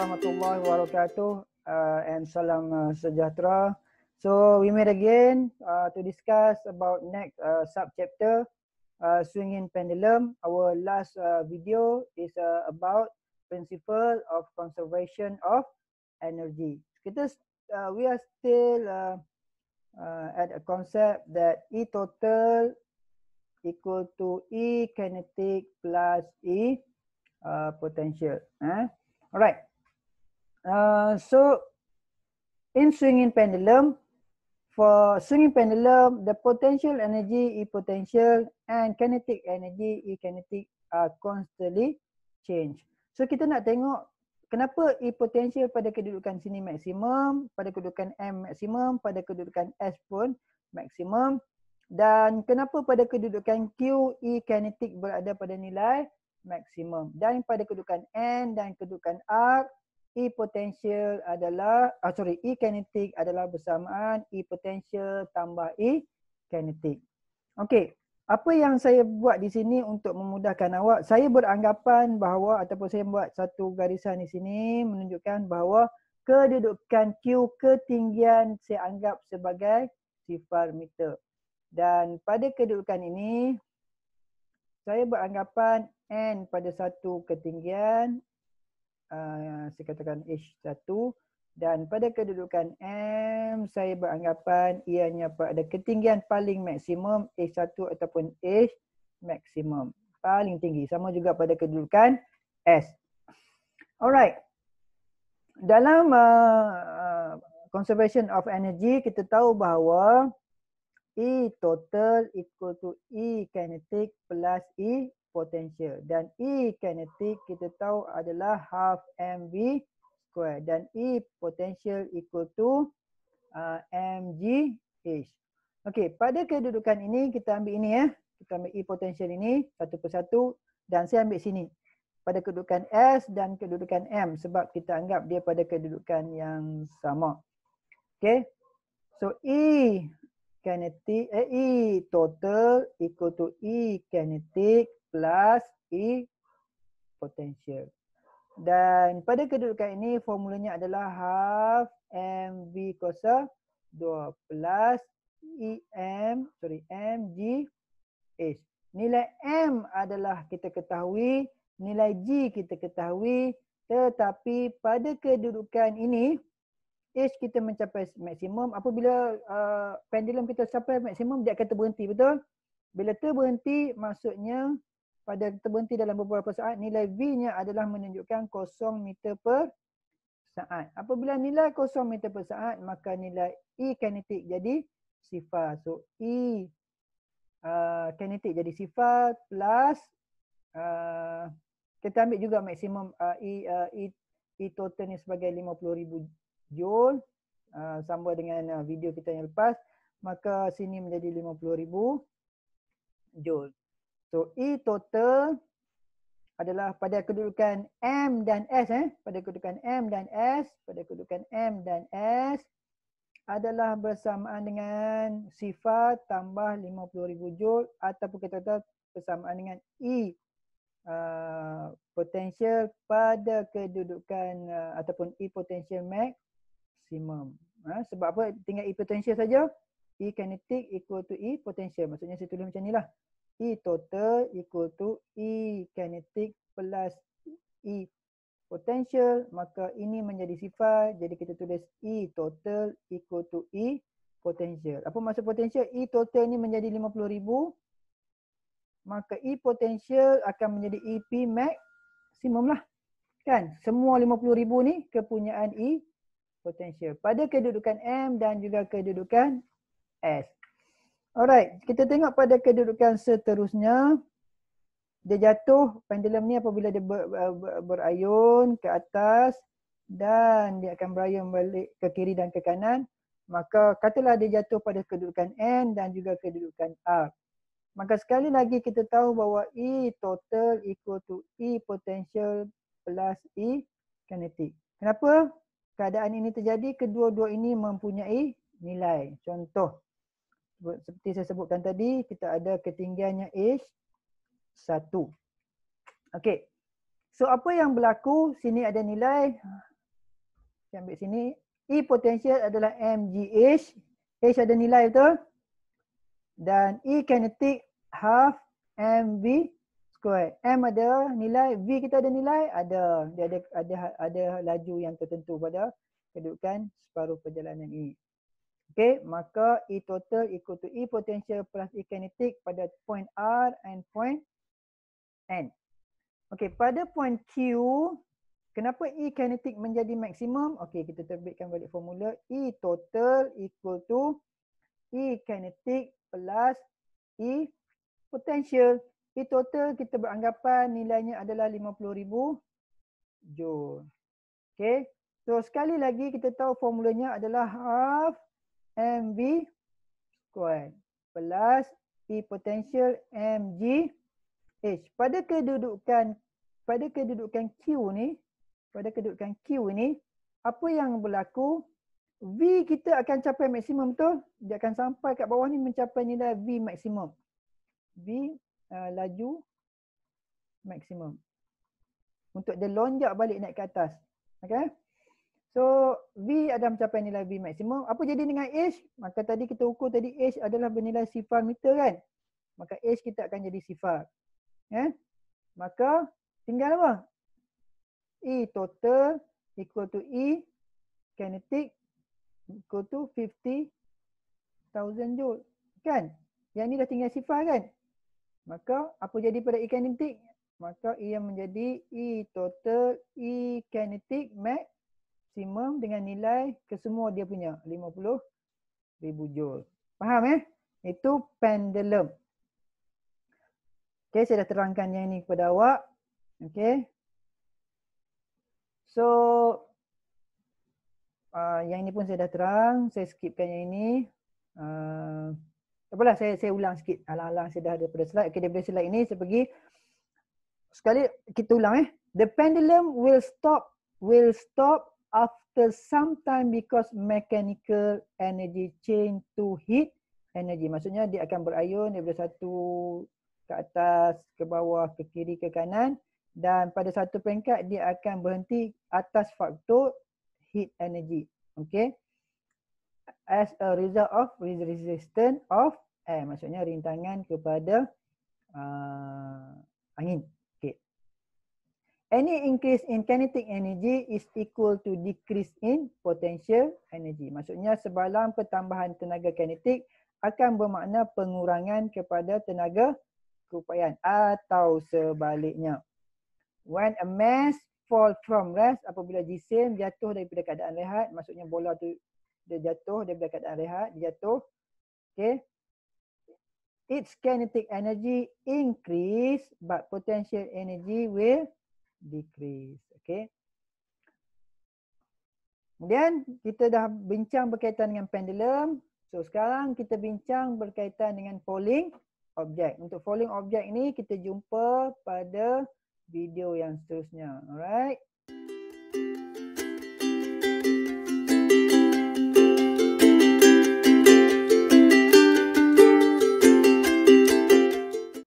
warahmatullahi wabarakatuh and salam sejahtera. So we meet again to discuss about next subchapter swinging pendulum. Our last video is about principle of conservation of energy. We are still at a concept that E total equal to E kinetic plus E potential. Alright. So in swinging pendulum, for swinging pendulum, the potential energy E potential and kinetic energy E kinetic are constantly change. So kita nak tengok kenapa E potential pada kedudukan sini maksimum, pada kedudukan M maksimum, pada kedudukan S pun maksimum, dan kenapa pada kedudukan Q E kinetic berada pada nilai maksimum, dan pada kedudukan N dan kedudukan R E potential adalah E kinetic adalah bersamaan E potential tambah E kinetic. Okey, apa yang saya buat di sini untuk memudahkan awak, saya beranggapan bahawa ataupun saya buat satu garisan di sini menunjukkan bahawa kedudukan Q ketinggian saya anggap sebagai 0 meter. Dan pada kedudukan ini saya beranggapan N pada satu ketinggian saya katakan H1, dan pada kedudukan M saya beranggapan ianya pada ketinggian paling maksimum H1 ataupun H maksimum paling tinggi, sama juga pada kedudukan S. Alright. Dalam conservation of energy kita tahu bahawa E total equal to E kinetic plus E potential, dan E kinetic kita tahu adalah half mv square dan E potential equal to mgh. Okey, pada kedudukan ini kita ambil ini kita ambil E potential ini satu persatu dan saya ambil sini pada kedudukan S dan kedudukan M sebab kita anggap dia pada kedudukan yang sama. Okey. So E kinetic E total equal to E kinetic plus E potential. Dan pada kedudukan ini formulanya adalah half mv kuasa 2 plus mgh. Nilai M adalah kita ketahui, nilai G kita ketahui, tetapi pada kedudukan ini H kita mencapai maksimum. Apabila pendulum kita sampai maksimum, dia akan terberhenti, betul? Bila terberhenti, maksudnya pada terberhenti dalam beberapa saat, nilai V-nya adalah menunjukkan 0 meter per saat. Apabila nilai 0 meter per saat, maka nilai E kinetic jadi 0. So E kinetic jadi 0 plus kita ambil juga maksimum E total ni sebagai 50,000 Joule sama dengan video kita yang lepas, maka sini menjadi 50,000 Joule. So E total adalah pada kedudukan M dan S pada kedudukan M dan S, pada kedudukan M dan S adalah bersamaan dengan 0 tambah 50,000 Joule ataupun kita kata bersamaan dengan E potential pada kedudukan ataupun E potential maksimum. Sebab apa? Tinggal E potential saja. E kinetic equal to E potential. Maksudnya saya tulis macam inilah. E total equal to E kinetic plus E potential. Maka ini menjadi 0. Jadi kita tulis E total equal to E potential. Apa maksud potential? E total ni menjadi 50,000. Maka E potential akan menjadi EP maksimum lah. Kan? Semua 50,000 ni kepunyaan E potential pada kedudukan M dan juga kedudukan S. Alright, kita tengok pada kedudukan seterusnya. Dia jatuh, pendulum ni apabila dia berayun ke atas dan dia akan berayun balik ke kiri dan ke kanan, maka katalah dia jatuh pada kedudukan N dan juga kedudukan R. Maka sekali lagi kita tahu bahawa E total equal to E potential plus E kinetic. Kenapa keadaan ini terjadi? Kedua-dua ini mempunyai nilai. Contoh, seperti saya sebutkan tadi, kita ada ketinggiannya H1. Okey. So apa yang berlaku? Sini ada nilai Kita ambil sini. E potential adalah mgh. H ada nilai betul? Dan E kinetic half mv square. M ada nilai, V kita ada nilai, ada. Dia ada laju yang tertentu pada kedudukan separuh perjalanan E. Okey, maka E total equal to E potential plus E kinetic pada point R and point N. Okey, pada point Q, kenapa E kinetic menjadi maksimum? Okey, kita terbitkan balik formula. E total equal to E kinetic plus E potential. E total kita beranggapan nilainya adalah 50,000 joule. Okey. So sekali lagi kita tahu formulanya adalah half mv square plus E potential mg h. Pada kedudukan Q ni, apa yang berlaku? V kita akan capai maksimum betul? Dia akan sampai kat bawah ni mencapai nilai V maksimum. V laju maksimum. Untuk dia lonjak balik naik ke atas. Okay. So V ada mencapai nilai V maksimum. Apa jadi dengan H? Maka tadi kita ukur tadi H adalah bernilai sifar meter kan? Maka H kita akan jadi sifar. Maka tinggal apa? E total equal to E kinetic equal to 50,000 joule. Kan? Yang ni dah tinggal sifar kan? Maka apa jadi pada E kinetic? Maka ia menjadi E total E kinetic maksimum dengan nilai kesemua dia punya 50,000 joule. Faham Itu pendulum. Okey, saya dah terangkan yang ini kepada awak. Okey. So yang ini pun saya dah terang, saya skipkan yang ini. Tak apalah, saya ulang sikit. Alang-alang saya dah ada pada slide. Okey, daripada slide ini saya pergi. Sekali kita ulang The pendulum will stop after some time because mechanical energy change to heat energy. Maksudnya dia akan berayun daripada satu ke atas, ke bawah, ke kiri, ke kanan. Dan pada satu peringkat dia akan berhenti atas faktor heat energy. Okay. As a result of resistance of air. Maksudnya rintangan kepada angin. Okay. Any increase in kinetic energy is equal to decrease in potential energy. Maksudnya sebalang pertambahan tenaga kinetik akan bermakna pengurangan kepada tenaga keupayaan atau sebaliknya. When a mass fall from rest, apabila jisim jatuh daripada keadaan rehat, maksudnya bola tu dia jatuh daripada keadaan rehat, dia jatuh. Okay. Its kinetic energy increase but potential energy will decrease. Okay. Kemudian kita dah bincang berkaitan dengan pendulum. So sekarang kita bincang berkaitan dengan falling object. Untuk falling object ni kita jumpa pada video yang seterusnya. Alright.